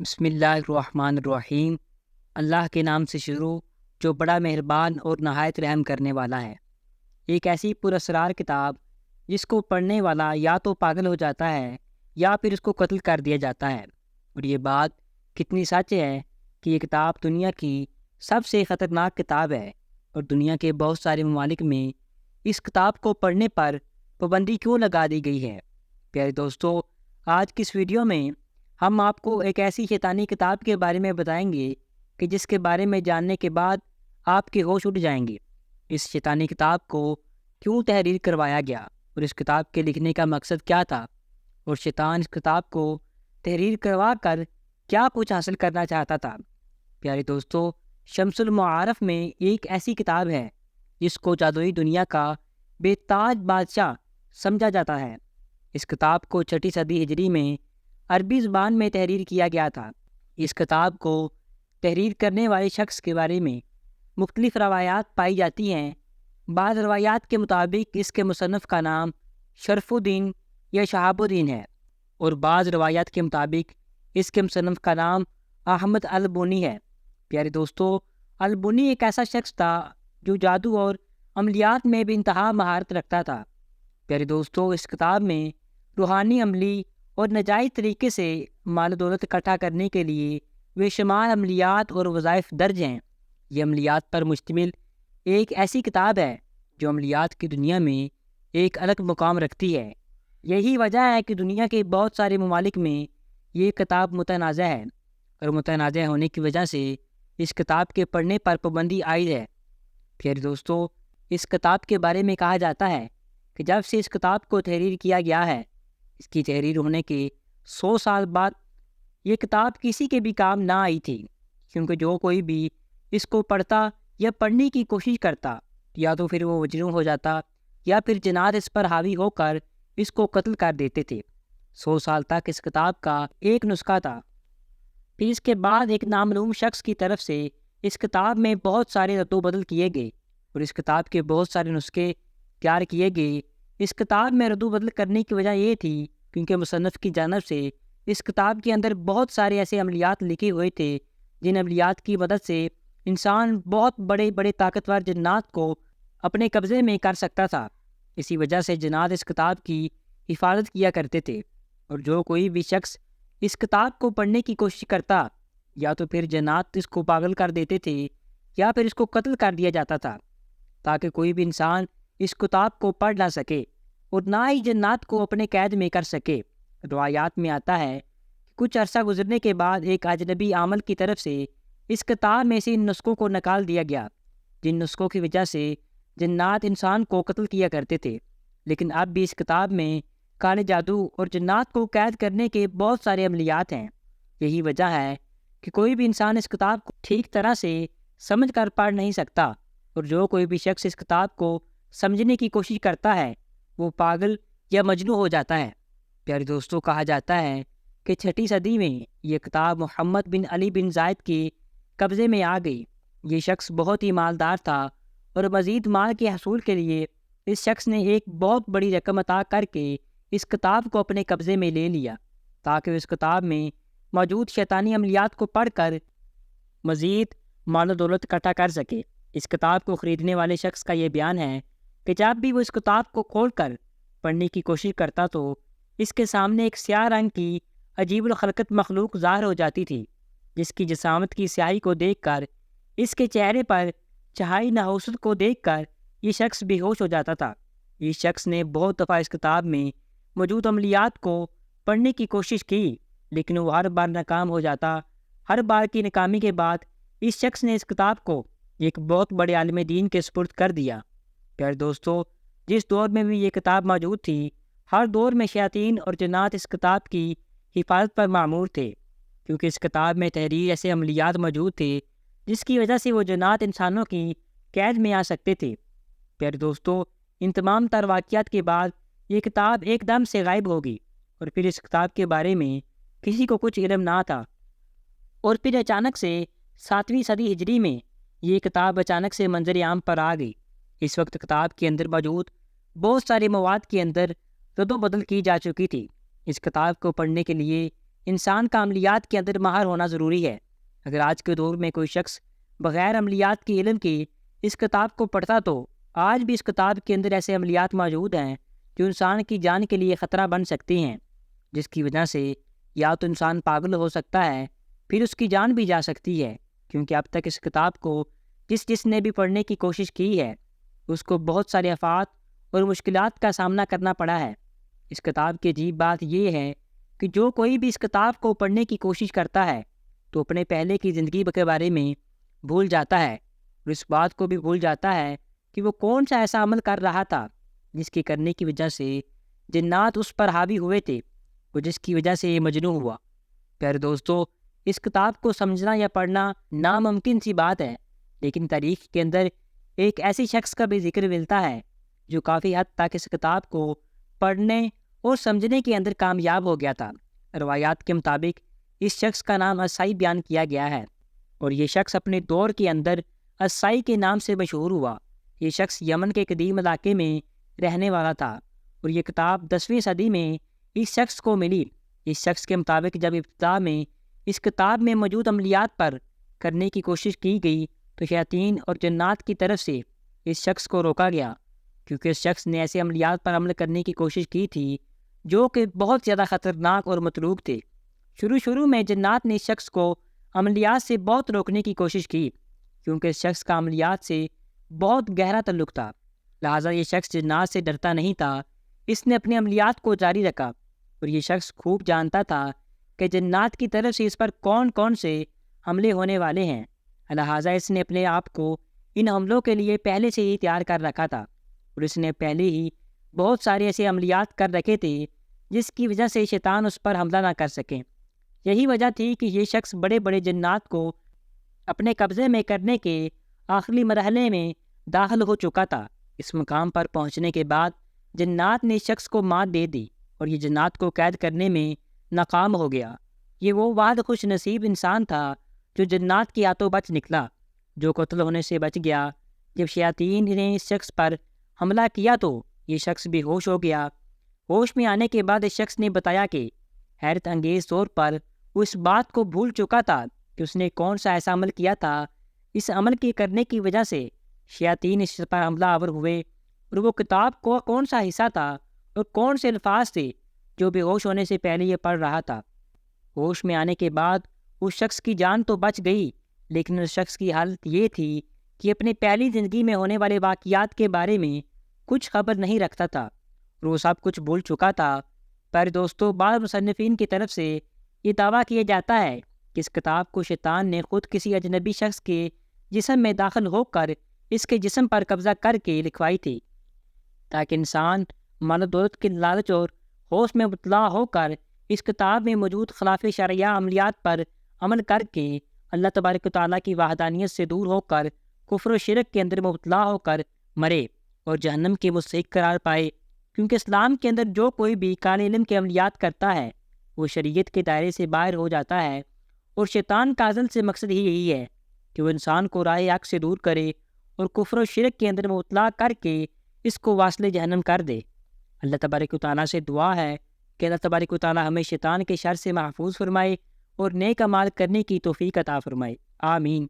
بسم اللہ الرحمن الرحیم۔ اللہ کے نام سے شروع جو بڑا مہربان اور نہایت رحم کرنے والا ہے۔ ایک ایسی پراسرار کتاب جس کو پڑھنے والا یا تو پاگل ہو جاتا ہے یا پھر اس کو قتل کر دیا جاتا ہے۔ اور یہ بات کتنی سچ ہے کہ یہ کتاب دنیا کی سب سے خطرناک کتاب ہے، اور دنیا کے بہت سارے ممالک میں اس کتاب کو پڑھنے پر پابندی کیوں لگا دی گئی ہے۔ پیارے دوستو، آج کی اس ویڈیو میں ہم آپ کو ایک ایسی شیطانی کتاب کے بارے میں بتائیں گے کہ جس کے بارے میں جاننے کے بعد آپ کے ہوش اٹھ جائیں گے۔ اس شیطانی کتاب کو کیوں تحریر کروایا گیا اور اس کتاب کے لکھنے کا مقصد کیا تھا، اور شیطان اس کتاب کو تحریر کروا کر کیا کچھ حاصل کرنا چاہتا تھا۔ پیارے دوستو، شمس المعارف میں ایک ایسی کتاب ہے جس کو جادوئی دنیا کا بے تاج بادشاہ سمجھا جاتا ہے۔ اس کتاب کو 6 صدی ہجری میں عربی زبان میں تحریر کیا گیا تھا۔ اس کتاب کو تحریر کرنے والے شخص کے بارے میں مختلف روایات پائی جاتی ہیں۔ بعض روایات کے مطابق اس کے مصنف کا نام شرف الدین یا شہاب الدین ہے، اور بعض روایات کے مطابق اس کے مصنف کا نام احمد البونی ہے۔ پیارے دوستو، البونی ایک ایسا شخص تھا جو جادو اور عملیات میں بھی انتہا مہارت رکھتا تھا۔ پیارے دوستو، اس کتاب میں روحانی عملی اور ناجائز طریقے سے مال و دولت اکٹھا کرنے کے لیے بے شمار عملیات اور وظائف درج ہیں۔ یہ عملیات پر مشتمل ایک ایسی کتاب ہے جو عملیات کی دنیا میں ایک الگ مقام رکھتی ہے۔ یہی وجہ ہے کہ دنیا کے بہت سارے ممالک میں یہ کتاب متنازع ہے، اور متنازع ہونے کی وجہ سے اس کتاب کے پڑھنے پر پابندی عائد ہے۔ پھر دوستو، اس کتاب کے بارے میں کہا جاتا ہے کہ جب سے اس کتاب کو تحریر کیا گیا ہے، اس کی تحریر ہونے کے 100 سال بعد یہ کتاب کسی کے بھی کام نہ آئی تھی، کیونکہ جو کوئی بھی اس کو پڑھتا یا پڑھنے کی کوشش کرتا یا تو پھر وہ مجنون ہو جاتا یا پھر جنات اس پر حاوی ہو کر اس کو قتل کر دیتے تھے۔ 100 سال تک اس کتاب کا ایک نسخہ تھا، پھر اس کے بعد ایک نامعلوم شخص کی طرف سے اس کتاب میں بہت سارے رد و بدل کیے گئے، اور اس کتاب کے بہت سارے نسخے تیار کیے گئے۔ اس کتاب میں رد و بدل کرنے کی وجہ یہ تھی کیونکہ مصنف کی جانب سے اس کتاب کے اندر بہت سارے ایسے عملیات لکھے ہوئے تھے جن عملیات کی مدد سے انسان بہت بڑے بڑے طاقتور جنات کو اپنے قبضے میں کر سکتا تھا۔ اسی وجہ سے جنات اس کتاب کی حفاظت کیا کرتے تھے، اور جو کوئی بھی شخص اس کتاب کو پڑھنے کی کوشش کرتا یا تو پھر جنات اس کو پاگل کر دیتے تھے یا پھر اس کو قتل کر دیا جاتا تھا، تاکہ کوئی بھی انسان اس کتاب کو پڑھ نہ سکے اور نہ ہی جنات کو اپنے قید میں کر سکے۔ روایات میں آتا ہے کہ کچھ عرصہ گزرنے کے بعد ایک اجنبی عامل کی طرف سے اس کتاب میں سے ان نسخوں کو نکال دیا گیا، جن نسخوں کی وجہ سے جنات انسان کو قتل کیا کرتے تھے۔ لیکن اب بھی اس کتاب میں کالے جادو اور جنات کو قید کرنے کے بہت سارے عملیات ہیں۔ یہی وجہ ہے کہ کوئی بھی انسان اس کتاب کو ٹھیک طرح سے سمجھ کر پڑھ نہیں سکتا، اور جو کوئی بھی شخص اس کتاب کو سمجھنے کی کوشش کرتا ہے وہ پاگل یا مجنون ہو جاتا ہے۔ پیارے دوستوں، کہا جاتا ہے کہ 6 صدی میں یہ کتاب محمد بن علی بن زائد کے قبضے میں آ گئی۔ یہ شخص بہت ہی مالدار تھا، اور مزید مال کے حصول کے لیے اس شخص نے ایک بہت بڑی رقم عطا کر کے اس کتاب کو اپنے قبضے میں لے لیا، تاکہ اس کتاب میں موجود شیطانی عملیات کو پڑھ کر مزید مال و دولت اکٹھا کر سکے۔ اس کتاب کو خریدنے والے شخص کا یہ بیان ہے کہ جب بھی وہ اس کتاب کو کھول کر پڑھنے کی کوشش کرتا تو اس کے سامنے ایک سیاہ رنگ کی عجیب الخلقت مخلوق ظاہر ہو جاتی تھی، جس کی جسامت کی سیاہی کو دیکھ کر، اس کے چہرے پر چھائی نحوست کو دیکھ کر یہ شخص بے ہوش ہو جاتا تھا۔ اس شخص نے بہت دفعہ اس کتاب میں موجود عملیات کو پڑھنے کی کوشش کی، لیکن وہ ہر بار ناکام ہو جاتا۔ ہر بار کی ناکامی کے بعد اس شخص نے اس کتاب کو ایک بہت بڑے عالم دین کے سپرد کر دیا۔ پیارے دوستو، جس دور میں بھی یہ کتاب موجود تھی، ہر دور میں شیاطین اور جنات اس کتاب کی حفاظت پر معمور تھے، کیونکہ اس کتاب میں تحریر ایسے عملیات موجود تھے جس کی وجہ سے وہ جنات انسانوں کی قید میں آ سکتے تھے۔ پیارے دوستو، ان تمام تر واقعات کے بعد یہ کتاب ایک دم سے غائب ہوگی، اور پھر اس کتاب کے بارے میں کسی کو کچھ علم نہ تھا، اور پھر اچانک سے 7ویں صدی ہجری میں یہ کتاب اچانک سے منظر عام پر آ گئی۔ اس وقت کتاب کے اندر موجود بہت سارے مواد کے اندر رد و بدل کی جا چکی تھی۔ اس کتاب کو پڑھنے کے لیے انسان کا عملیات کے اندر ماہر ہونا ضروری ہے۔ اگر آج کے دور میں کوئی شخص بغیر عملیات کے علم کی اس کتاب کو پڑھتا تو آج بھی اس کتاب کے اندر ایسے عملیات موجود ہیں جو انسان کی جان کے لیے خطرہ بن سکتی ہیں، جس کی وجہ سے یا تو انسان پاگل ہو سکتا ہے، پھر اس کی جان بھی جا سکتی ہے، کیونکہ اب تک اس کتاب کو جس نے بھی پڑھنے کی کوشش کی ہے اس کو بہت سارے آفات اور مشکلات کا سامنا کرنا پڑا ہے۔ اس کتاب کی عجیب بات یہ ہے کہ جو کوئی بھی اس کتاب کو پڑھنے کی کوشش کرتا ہے تو اپنے پہلے کی زندگی کے بارے میں بھول جاتا ہے، اور اس بات کو بھی بھول جاتا ہے کہ وہ کون سا ایسا عمل کر رہا تھا جس کے کرنے کی وجہ سے جنات اس پر حاوی ہوئے تھے اور جس کی وجہ سے یہ مجنون ہوا۔ پیارے دوستو، اس کتاب کو سمجھنا یا پڑھنا ناممکن سی بات ہے، لیکن تاریخ کے اندر ایک ایسی شخص کا بھی ذکر ملتا ہے جو کافی حد تک اس کتاب کو پڑھنے اور سمجھنے کے اندر کامیاب ہو گیا تھا۔ روایات کے مطابق اس شخص کا نام اسائی بیان کیا گیا ہے، اور یہ شخص اپنے دور کے اندر اسائی کے نام سے مشہور ہوا۔ یہ شخص یمن کے قدیم علاقے میں رہنے والا تھا، اور یہ کتاب 10ویں صدی میں اس شخص کو ملی۔ اس شخص کے مطابق جب ابتدا میں اس کتاب میں موجود عملیات پر کرنے کی کوشش کی گئی تو شیاطین اور جنات کی طرف سے اس شخص کو روکا گیا، کیونکہ اس شخص نے ایسے عملیات پر عمل کرنے کی کوشش کی تھی جو کہ بہت زیادہ خطرناک اور متروک تھے۔ شروع میں جنات نے اس شخص کو عملیات سے بہت روکنے کی کوشش کی، کیونکہ اس شخص کا عملیات سے بہت گہرا تعلق تھا، لہٰذا یہ شخص جنات سے ڈرتا نہیں تھا۔ اس نے اپنے عملیات کو جاری رکھا، اور یہ شخص خوب جانتا تھا کہ جنات کی طرف سے اس پر کون کون سے حملے ہونے والے ہیں، لہٰذا اس نے اپنے آپ کو ان حملوں کے لیے پہلے سے ہی تیار کر رکھا تھا، اور اس نے پہلے ہی بہت سارے ایسے عملیات کر رکھے تھے جس کی وجہ سے شیطان اس پر حملہ نہ کر سکے۔ یہی وجہ تھی کہ یہ شخص بڑے بڑے جنات کو اپنے قبضے میں کرنے کے آخری مرحلے میں داخل ہو چکا تھا۔ اس مقام پر پہنچنے کے بعد جنات نے اس شخص کو مات دے دی، اور یہ جنات کو قید کرنے میں ناکام ہو گیا۔ یہ وہ واحد خوش نصیب انسان تھا جو جنات کی ہاتھوں بچ نکلا، جو قتل ہونے سے بچ گیا۔ جب شیاطین نے اس شخص پر حملہ کیا تو یہ شخص بے ہوش ہو گیا۔ ہوش میں آنے کے بعد اس شخص نے بتایا کہ حیرت انگیز طور پر وہ اس بات کو بھول چکا تھا کہ اس نے کون سا ایسا عمل کیا تھا۔ اس عمل کے کرنے کی وجہ سے شیاطین اس پر حملہ آور ہوئے، اور وہ کتاب کو کون سا حصہ تھا اور کون سے الفاظ تھے جو بے ہوش ہونے سے پہلے یہ پڑھ رہا تھا۔ ہوش میں آنے کے بعد اس شخص کی جان تو بچ گئی، لیکن اس شخص کی حالت یہ تھی کہ اپنی پہلی زندگی میں ہونے والے واقعات کے بارے میں کچھ خبر نہیں رکھتا تھا، اور وہ سب کچھ بھول چکا تھا۔ پر دوستو، بعض مصنفین کی طرف سے یہ دعویٰ کیا جاتا ہے کہ اس کتاب کو شیطان نے خود کسی اجنبی شخص کے جسم میں داخل ہو کر اس کے جسم پر قبضہ کر کے لکھوائی تھی، تاکہ انسان مال و دولت کے لالچ اور ہوش میں مبتلا ہو کر اس کتاب میں موجود خلاف شرعیہ عملیات پر عمل کر کے اللہ تبارک و تعالیٰ کی وحدانیت سے دور ہو کر کفر و شرک کے اندر مبتلا ہو کر مرے اور جہنم کے مستحق قرار پائے۔ کیونکہ اسلام کے اندر جو کوئی بھی کالے علم کے عملیات کرتا ہے وہ شریعت کے دائرے سے باہر ہو جاتا ہے، اور شیطان کا ازل سے مقصد ہی یہی ہے کہ وہ انسان کو راہ حق سے دور کرے اور کفر و شرک کے اندر مبتلا کر کے اس کو واصل جہنم کر دے۔ اللہ تبارک و تعالیٰ سے دعا ہے کہ اللہ تبارک و تعالیٰ ہمیں شیطان کے شر سے محفوظ فرمائے اور نیک اعمال کرنے کی توفیق عطا فرمائے، آمین۔